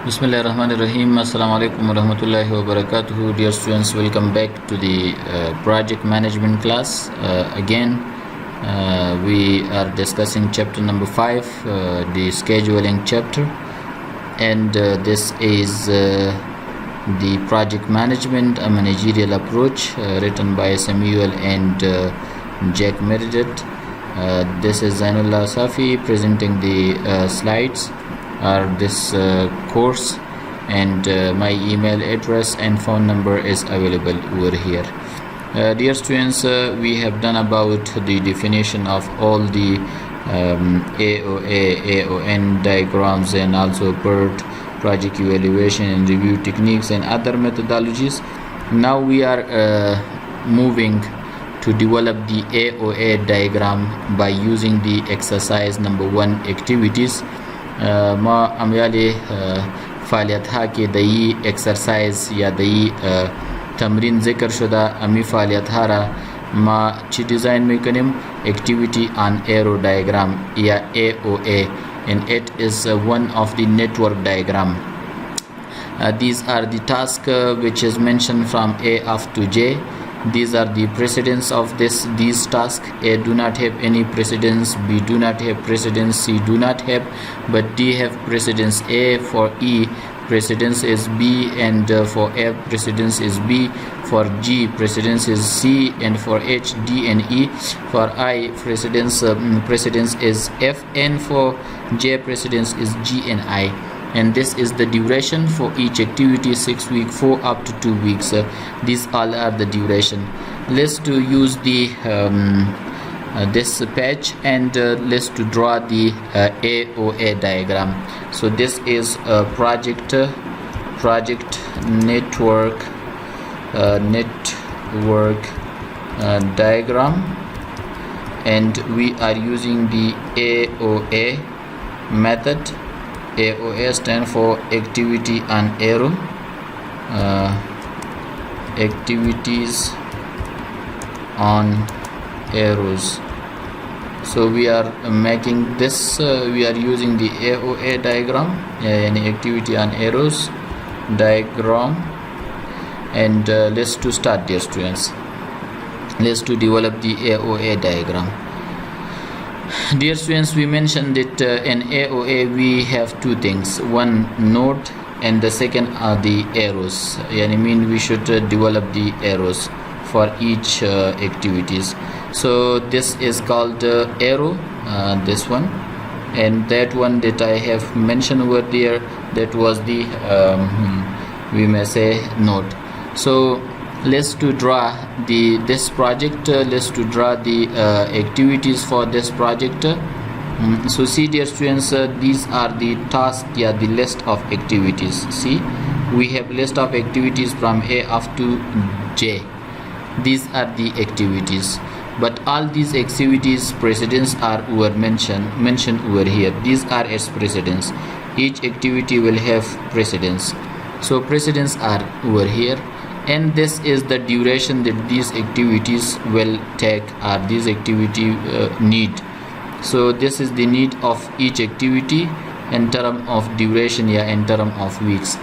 Bismillahirrahmanirrahim. Assalamu alaikum warahmatullahi wabarakatuh. Dear students, welcome back to the project management class. Again, we are discussing chapter number 5, the scheduling chapter, and this is the project management, a managerial approach, written by Samuel and Jack Meredith. This is Zainullah Safi presenting the slides or this course, and my email address and phone number is available over here. Dear students, we have done about the definition of all the AOA, AON diagrams, and also PERT, project evaluation and review techniques, and other methodologies. Now we are moving to develop the AOA diagram by using the exercise number 1 activities. ما अमयाले फालियत हा के दई exercise या दई तमरीन जिक्र शुदा अमी फालियत हारा मा ची डिज़ाइन में कनिम activity on arrow diagram या AOA, and it is one of the network diagram. These are the tasks which is mentioned from A up to J. These are the precedence of these tasks. A do not have any precedence, B do not have precedence, C do not have, but D have precedence. A for E precedence is B, and for F precedence is B, for G precedence is C, and for H, D and E. For I precedence is F, and for J precedence is G and I. And this is the duration for each activity: 6 weeks, 4 up to 2 weeks. These all are the duration. Let's to use the this patch, and let's to draw the AOA diagram. So this is a project network diagram, and we are using the AOA method. AOA stands for activity on arrow, activities on arrows. So we are making this, we are using the AOA diagram, any activity on arrows diagram, and let's to start, dear students. Let's to develop the AOA diagram. Dear students, we mentioned that in AOA we have two things: one node, and the second are the arrows. I mean, we should develop the arrows for each activities. So this is called arrow, this one, and that one that I have mentioned over there, that was the we may say node. So let's to draw this project. Let's to draw the activities for this project. So see, dear students, these are the tasks, the list of activities. See, we have list of activities from A up to J. These are the activities, but all these activities precedence are mentioned over here. These are its precedence. Each activity will have precedence, so precedence are over here. And this is the duration that these activities will take, or these activity need. So this is the need of each activity in term of duration, in term of weeks.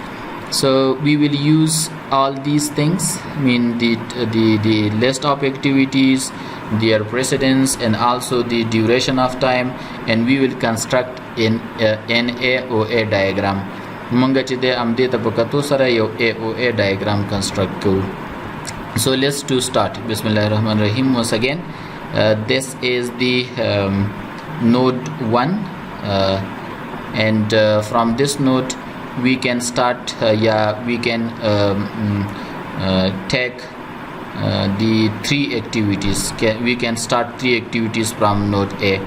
So we will use all these things, mean the list of activities, their precedence, and also the duration of time, and we will construct an AOA diagram. Manga chide amde tapakato sara yo AOA diagram construct ko. So let's to start. Bismillahirrahmanirrahim. Once again, this is the node 1, and from this node we can start. We can take the 3 activities. We can start 3 activities from node A.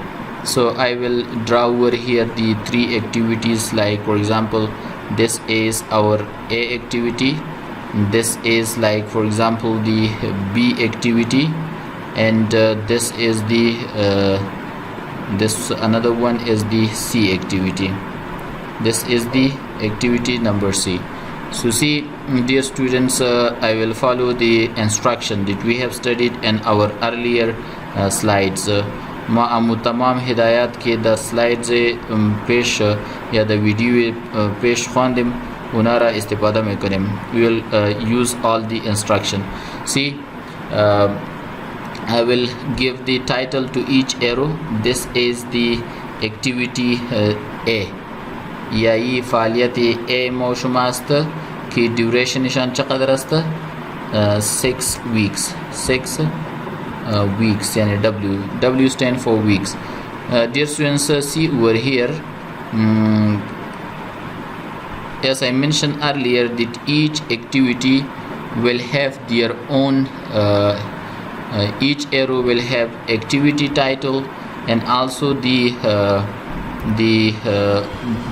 So I will draw over here the 3 activities, like for example, this is our A activity, this is like for example the B activity, and this is the this another one is the C activity. This is the activity number C. So see, dear students, I will follow the instruction that we have studied in our earlier slides. ما امو تمام هدایات کې د سلایډز پیش یا د ویډیو پیش خواندم ونارا استفاده میکنیم. we will use all the instruction. See, I will give the title to each arrow. This is the activity A یا ای فعالیت A موشوم است که duration چقدر است؟ 6 weeks. 6 weeks yani W stand for weeks. Dear students, see over here, as I mentioned earlier, that each activity will have their own each arrow will have activity title and also the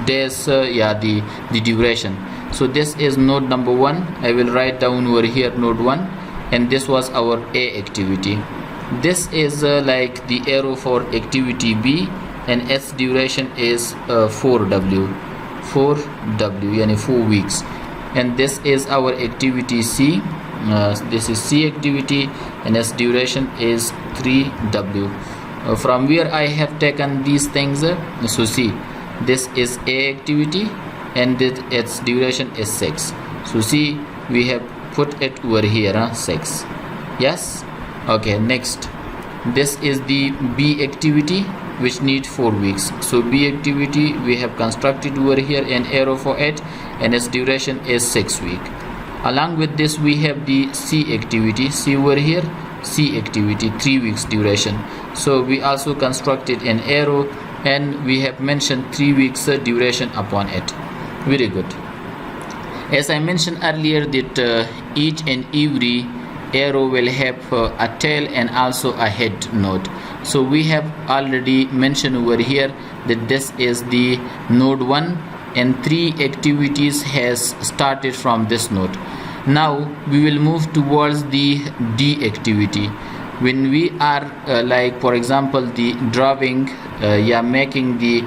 days the duration. So this is node number 1. I will write down over here node 1, and this was our A activity. This is like the arrow for activity B, and its duration is 4W yani 4 weeks. And this is our activity C. This is C activity, and its duration is 3W. From where I have taken these things, so see, this is A activity and its duration is 6. So see, we have put it over here, 6. Yes. Okay, next, this is the B activity which need 4 weeks. So B activity we have constructed over here an arrow for it, and its duration is 6 weeks. Along with this we have the C activity. See over here, C activity 3 weeks duration. So we also constructed an arrow and we have mentioned 3 weeks duration upon it. Very good. As I mentioned earlier that each and every arrow will have a tail and also a head node. So we have already mentioned over here that this is the node 1 and 3 activities has started from this node. Now we will move towards the D activity. When we are like for example the drawing making the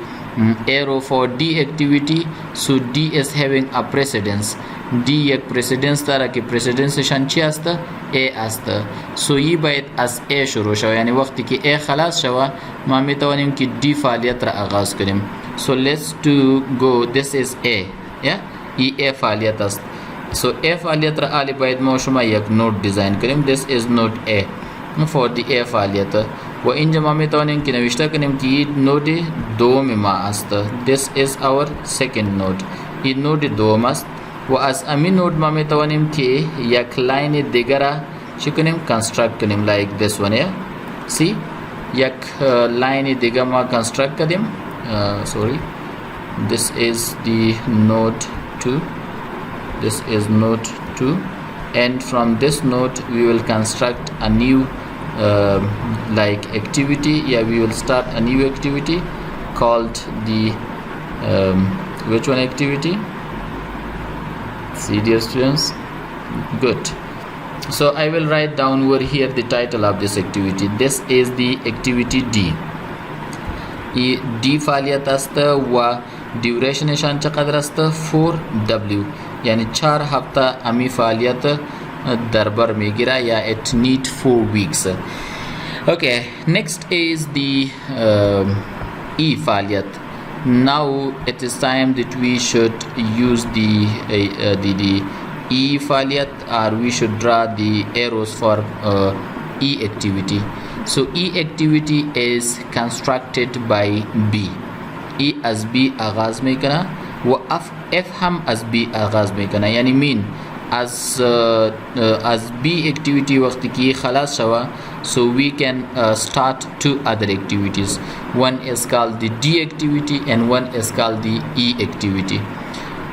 arrow for D activity, so D is having a precedence. D एक precedence तारा के precedence شانچی است A است. So ये باید از A شروع شود، یعنی وقتی که A خلاص شود ما میتوانیم که D فعالیت را آغاز کنیم. So let's to go. This is A. Yeah, ये A فعالیت است. So A فعالیت را آلی باید ما شما یک node design کنیم. This is node A for the A فعالیت. و اینجا ما میتوانیم که نوشته کنیم که این نود دوم ما است. This is our second node. این نود دوم است و از امی نود ما میتوانیم که یک لاین دیگر را چی کنیم construct کنیم like this one here. See, یک لاین دیگر ما construct کردیم. Sorry, this is the node 2. This is node 2, and from this node we will construct a new like activity. Yeah, we will start a new activity called the which one activity? See, dear students, good. So I will write down over here the title of this activity. This is the activity D. D فعالیت است و duration چقدر است 4W یعنی 4 هفته امی فعالیت در بر میگیره یا it need 4 weeks. Okay, next is the E فعالیت. Now it is time that we should use the E فعالیت, or we should draw the arrows for E activity. So E activity is constructed by B. E as B आगाज में करना व F हम as B आगाज में करना, यानी mean as B activity वक्त की खलास शवा, so we can start 2 other activities. One is called the D activity and one is called the E activity.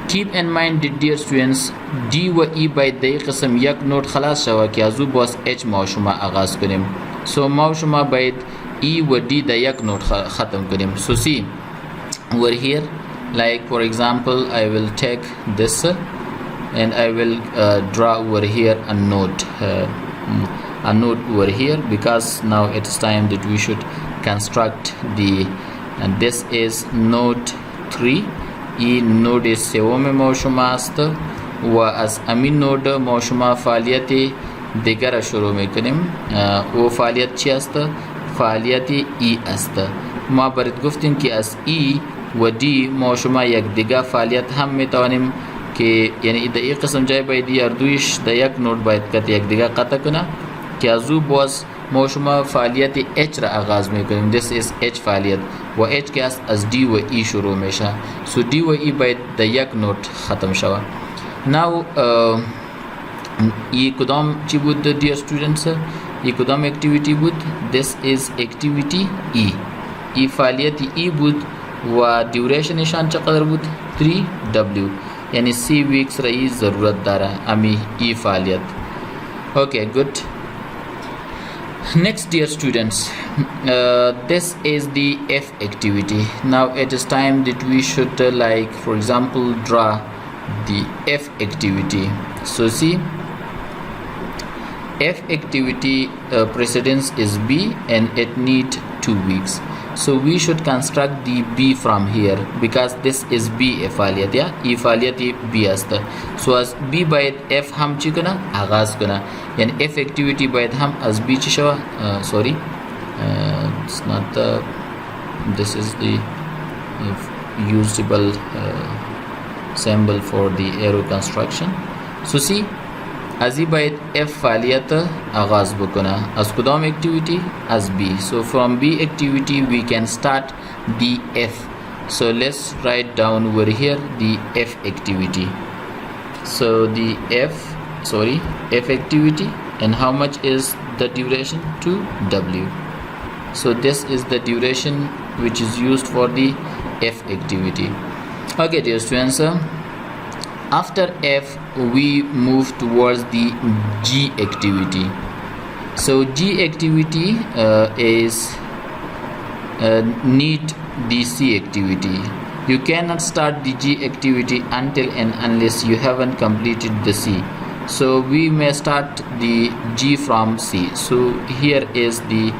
Keep in mind that, dear students, D و E باید در قسم یک نوت خلاص شوا که ازو باز H ما شما آغاز کنیم. So ما شما باید E و D در یک نوت ختم کنیم. So see over here, like for example I will take this and I will draw over here a node over here, because now it's time that we should construct the, and this is node 3. این نود سوم ما شما است و از امین نود ما شما فعالیت دیگر شروع میکنیم. و فعالیت چی است؟ فعالیت ای است. ما برات گفتیم که از ای و دی ما شما یک دیگه فعالیت هم میتوانیم که یعنی در این قسم جای باید هر دویش در یک نود باید که یک دیگه قطع کنه که از او باز ما شما فعالیت H را آغاز میکنیم. This is H فعالیت و H که از D و E شروع میشه. So D و E باید در یک نود ختم شود. Now ای کدام چی بود dear students؟ ای کدام اکتیویتی بود؟ This is activity E. ای فعالیت E بود و دیوریشنشان چقدر بود؟ 3W. یعنی 3 weeks را ای ضرورت داره امی ای فعالیت. Okay, good. Next dear students, this is the F activity. Now it is time that we should like for example draw the F activity. So see, F activity precedence is B and it need 2 weeks. So we should construct the B from here because this is B فعالیت یا ای فعالیت B است. So as B باید F هم چی کنه؟ آغاز کنه. یعنی F activity باید هم از B چی شوه؟ sorry, it's not the, this is the usable symbol for the arrow construction. So see, از ای باید F فعالیت آغاز بکنه. از کدام اکتیویتی؟ از B. So from B activity we can start the F. So let's write down over here the F activity. So the F activity, and how much is the duration? 2W. So this is the duration which is used for the F activity. Okay dear students, after F we move towards the G activity. So G activity is need the C activity. You cannot start the G activity until and unless you haven't completed the C. So we may start the G from C. So here is the,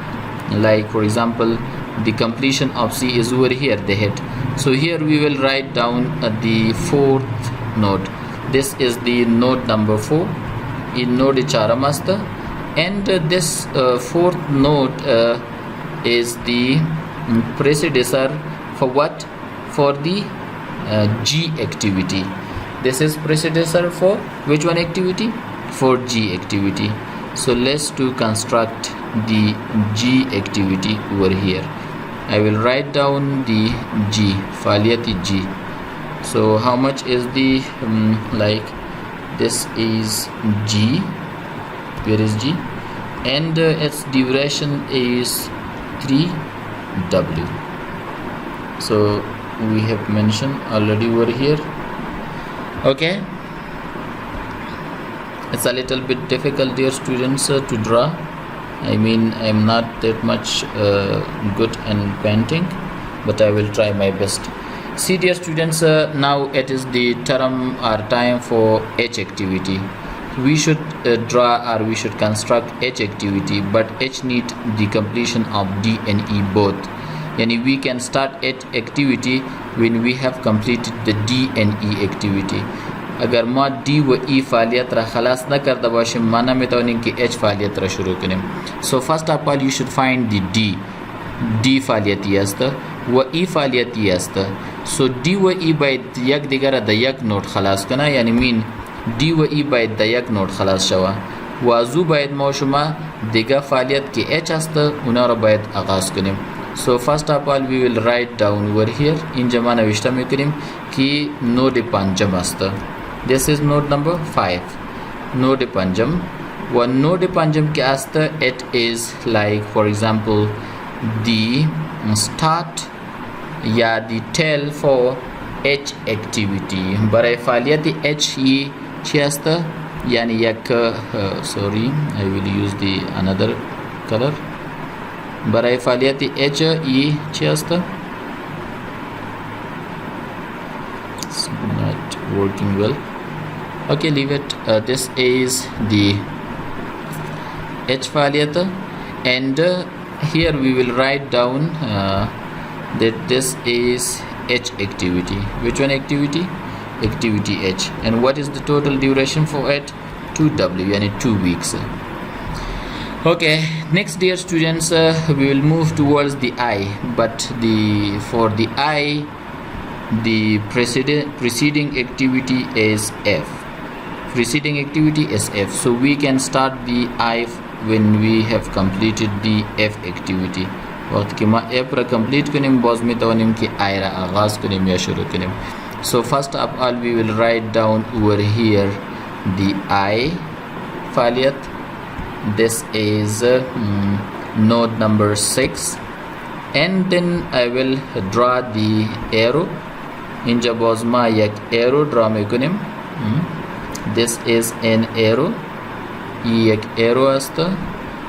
like for example, the completion of C is over here, the head. So here we will write down the fourth node. This is the node number 4 in node charamasta, and this fourth node is the predecessor for what? For the G activity. This is predecessor for which one activity? For G activity. So let's to construct the G activity over here. I will write down the G, fa'aliyat G. So how much is the like this is G, where is G, and its duration is 3W. So we have mentioned already over here. Okay, it's a little bit difficult dear students to draw. I mean I'm not that much good in painting, but I will try my best. See dear students, now it is the term or time for H activity. We should draw or we should construct H activity, but H need the completion of D and E both. Yani we can start H activity when we have completed the D and E activity. अगर ما D و E فعالیت را خلاص نکرده باشیم ما نمیتونیم که H فعالیت را شروع کنیم. So first of all you should find the D فعالیتی است و E فعالیتی است. So D و E باید یک دیگر را در یک نود خلاص کنه، یعنی مین D و E باید در یک نود خلاص شوه و از او باید ما شما دیگر فعالیت که H است اونا را باید آغاز کنیم. So first of all we will write down over here. اینجا ما نوشته میکنیم که نود پنجم است. This is node number 5. Node panjam. One node panjam ke asta it is like for example the start ya the tail for H activity. Baray faaliyati H ye chi asta yani yak sorry I will use the another color. Baray faaliyati H ye chi asta. It's not working well. Okay, leave it. This is the H fa'aliyat, and here we will write down that this is H activity. Which one activity? Activity H. And what is the total duration for it? 2W, yani 2 weeks. Okay, next dear students, we will move towards the I, but for the I, the preceding activity is F. Preceding activity is F. So we can start the I when we have completed the F activity. वक्त कि मैं F रा complete करें boss में तो निम कि I रा आगाज़ करें या शुरू करें. So first of all we will write down over here the I फालियत. This is node number 6, and then I will draw the arrow. In jabozma yak arrow draw me kunim. This is an arrow. Yak arrow asta,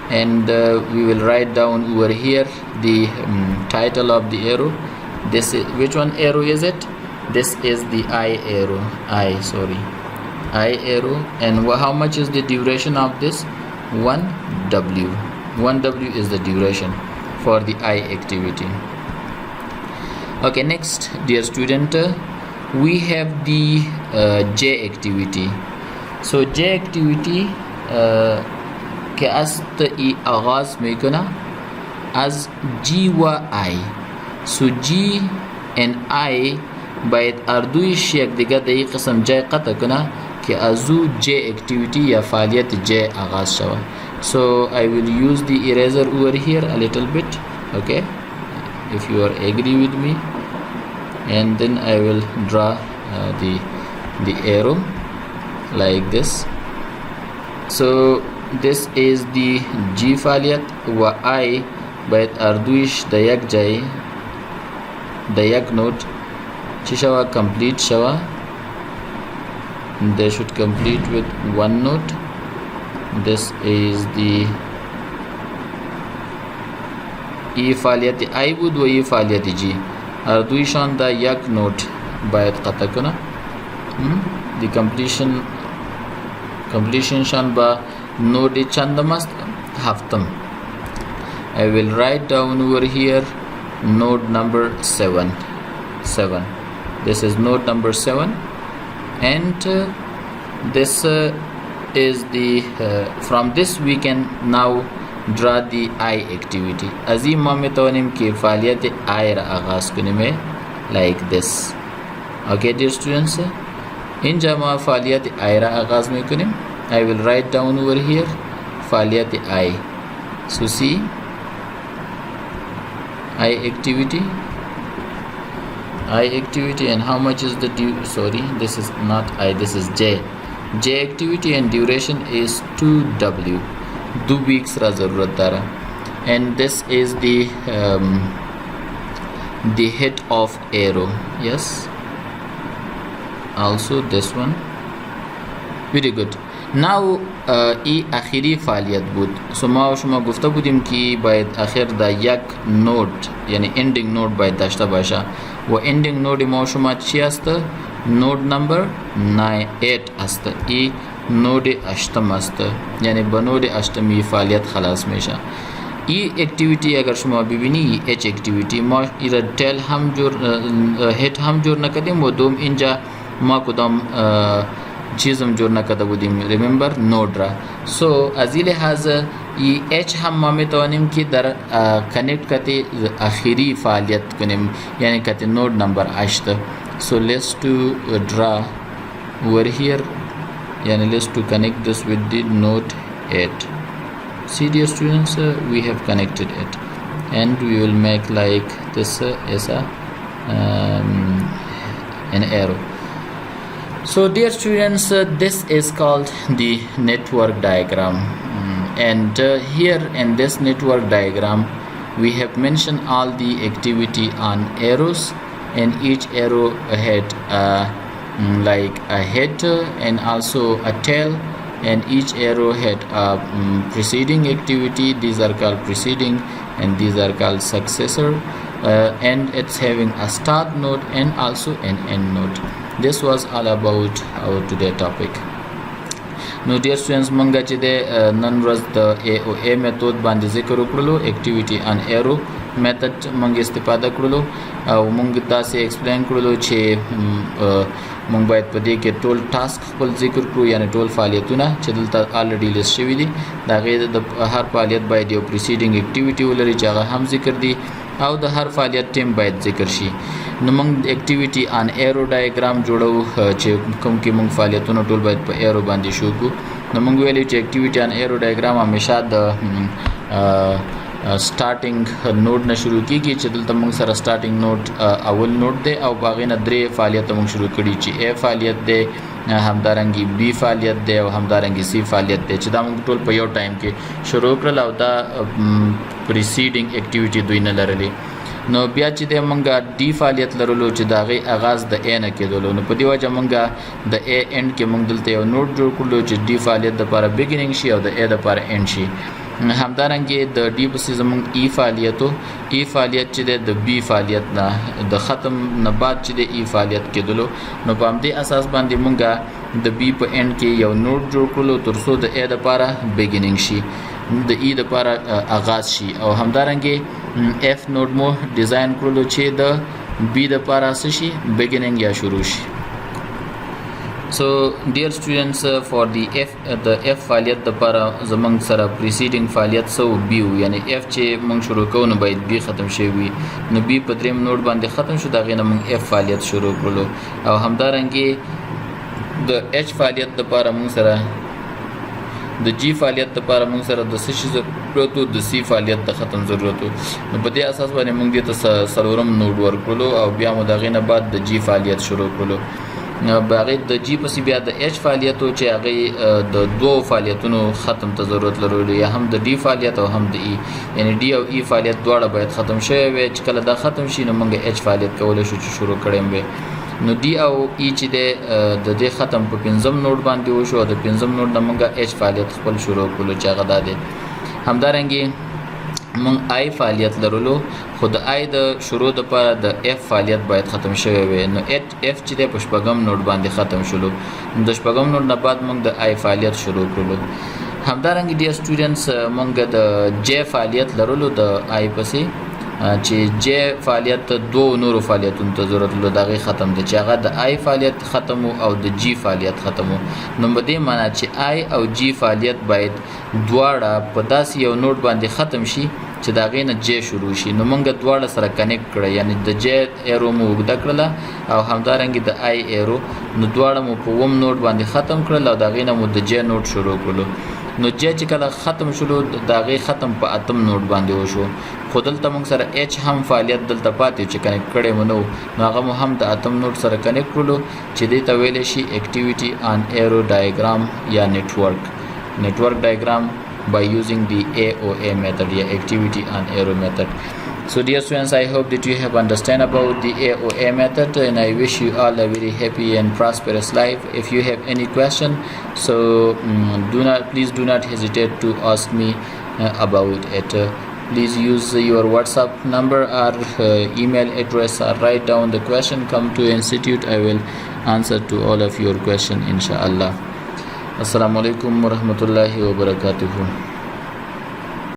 and we will write down over here the title of the arrow. This is, which one arrow is it? This is the I arrow. I arrow. And how much is the duration of this? 1W. 1W is the duration for the I activity. Okay, next dear student, we have the J activity. So J activity के अस्त ई आगाज़ में कना as G व I. So G and I باید اردویش یک دیگه در این قسم جای قطع کنه که از او J activity یا فعالیت J آغاز شود. So I will use the eraser over here a little bit, okay, if you are agree with me, and then I will draw the arrow like this. So this is the G فعالیت و I باید اردویش در یک جای در یک نوت Shawa complete shawa. They should complete with one note. This is the E faliyati I would wa E faliyati G. Arduishan da yak note bayat qatakuna. The completion shan ba note chandamast haftam. I will write down over here node number 7. This is node number 7, and this is the from this we can now draw the I activity. Azim mametonim ki faliyat I ra agaz kunime like this. Okay dear students, in jama faliyat I ra agaz mein kunim, I will write down over here faliyat I. So see I activity, and how much is the this is not I, this is J activity, and duration is 2W, 2 weeks ra zarurat dara. And this is the head of arrow. Yes, also this one. Very good. Now ای آخری فعالیت بود. شما گفته بودیم که باید آخر دا یک نود یعنی ending نود باید داشته باشه و ending نود ما شما چی است؟ نود نمبر 8 است. ای نود اشتم است، یعنی با نود اشتمی فعالیت خلاص میشه. ای اکتیویتی اگر شما ببینی اچ اکتیویتی ما ایرا tell هم جور هیت هم جور نکردیم و دوم اینجا ما کدام چیز هم جور نکرده بودیم، remember نود را. سو از این لحاظ ای اچ هم ما میتوانیم که در کنیکت کتی آخری فعالیت کنیم، یعنی کتی نود نمبر 8. So let's to draw over here, yani let's to connect this with the node 8. See dear students, we have connected it, and we will make like this as an arrow. So dear students, this is called the network diagram, and here in this network diagram we have mentioned all the activity on arrows, and each arrow had like a head and also a tail, and each arrow had a preceding activity. These are called preceding and these are called successor, and it's having a start node and also an end node. This was all about our today topic. Now dear students, manga چې د نن ورځ د AOA method باندې ذکر وکړلو، activity on arrow method مونږ استفاده کړلو او مونږ تاسو ایکسپلین کړلو چې مونږ باید په دې کې ټول ټاسک خپل ذکر کړو یعنی ټول فعالیتونه چې دلته الریډي لیست شوي دي د هغې د هر فعالیت باید یو پریسیډینګ اکټیویټي ولري چې هغه هم ذکر دي او د هر فعالیت ټیم باید ذکر شي نو موږ اکټیویټي آن ایرو ډایګرام جوړو چې کوم کې موږ فعالیتونه ټول باید په ایرو باندې شو کو نو موږ ویلو چې اکټیویټي آن ایرو ډایګرام همیشه د سٹارټینګ نوډ نه شروع کیږي چې دلته موږ سره سٹارټینګ نوډ اول نوډ دی او باغې نه درې فعالیت موږ شروع کړي چې A فعالیت دی همدارنګي B فعالیت دی او همدارنګي C فعالیت دی چې دا موږ ټول په یو ټایم کې شروع کړل او دا پریسیډینګ اکټیویټي دوی نه لرلې نو بیا چې د منګه D فعالیت لرلو چې دا غي آغاز د A نه کېدلو نو په دی وجه منګه د A end کې موږ دلته یو نوټ جوړ کړو چې D فعالیت د لپاره بیګینینګ شي او د A د لپاره end شي همدارنګه د डी پسې زموږ E فعالیتو E فعالیت چې د B فعالیت نه د ختم نه بعد چې د E فعالیت کېدلو نو په همدې اساس باندې مونږه د B په end کې یو نوټ جوړ کړو ترڅو د A د لپاره بیګینینګ شي د E د لپاره آغاز شي او همدارنګه F نوټ مو ډیزاین کړلو چې د B د لپاره څه شي بیګینینګ یا شروع شي So dear students for the F فعالیت د لپاره زمونږ سره پریسیډینګ فعالیت سو B یعنی F چې موږ شروع کوو نو باید B ختم شي وي نو B په دریم نوټ باندې ختم شو دا غینه موږ F فعالیت شروع کړلو او همدارنګه د H فعالیت د لپاره موږ سره د G فعالیت لپاره موږ سره د څه شي ضرورت د C فعالیت د ختم ضرورت نو په دې اساس باندې موږ دې ته سلورم نوټ ورکړلو او بیا مو دا غینه بعد د G فعالیت شروع کړلو باغې د G پسې بیا د H فعالیت چې هغه د دوه فعالیتونو ختم ته ضرورت لري یا هم د D فعالیت او هم د E یعنی D او E فعالیت دواړه باید ختم شي وي چې کله دا ختم شي نو موږ H فعالیت کولای شو چې شروع کړم وي نو D او E چې د دې ختم په پنځم نوټ باندې وشو د پنځم نوټ نه موږ H فعالیت خپل شروع کولو چې هغه ده همدارنګه مونږ I فعالیت لرلو خو د I د شروع د لپاره د F فعالیت باید ختم شوی وي نو F چې د پشپغم نوټ باندې ختم شلو د شپغم نوټ نه بعد مونږ د I فعالیت شروع کړلو همدارنګه ډیر سټوډنټس مونږ د J فعالیت لرلو د I پسې چې J فعالیت دوه نورو فعالیتونو ته ضرورت لري دا غي ختم دي چې هغه د I فعالیت ختم او د G فعالیت ختم نو بده معنی چې I او G فعالیت باید دواړه په داسې یو نوټ باندې ختم شي چې دا غي نه J شروع شي نو موږ دواړه سره کنیکټ کړی یعنی د J ایرو مو وګد کړل او همدارنګه د I ایرو نو دواړه مو په ووم نوټ باندې ختم کړل او دا غي نه مو د J نوټ شروع کړلو نو J چې کله ختم شلو دا غي ختم په اتم نوټ باندې وشو خو دلته موږ سره H هم فعالیت دلته پاتې چې کنیکټ کړي مونږ نو هغه مو هم د اتم نوټ سره کنیکټ کړلو چې دې ته ویل شي اکټیویټي آن ایرو ډایګرام یا network diagram by using the AOA method या activity on arrow method. So dear students, I hope that you have understand about the AOA method and I wish you all a very happy and prosperous life. If you have any question, so please do not hesitate to ask me about it. Please use your WhatsApp number or email address or write down the question. Come to institute, I will answer to all of your question inshallah. Assalamu alaikum wa rahmatullahi wa barakatuhu.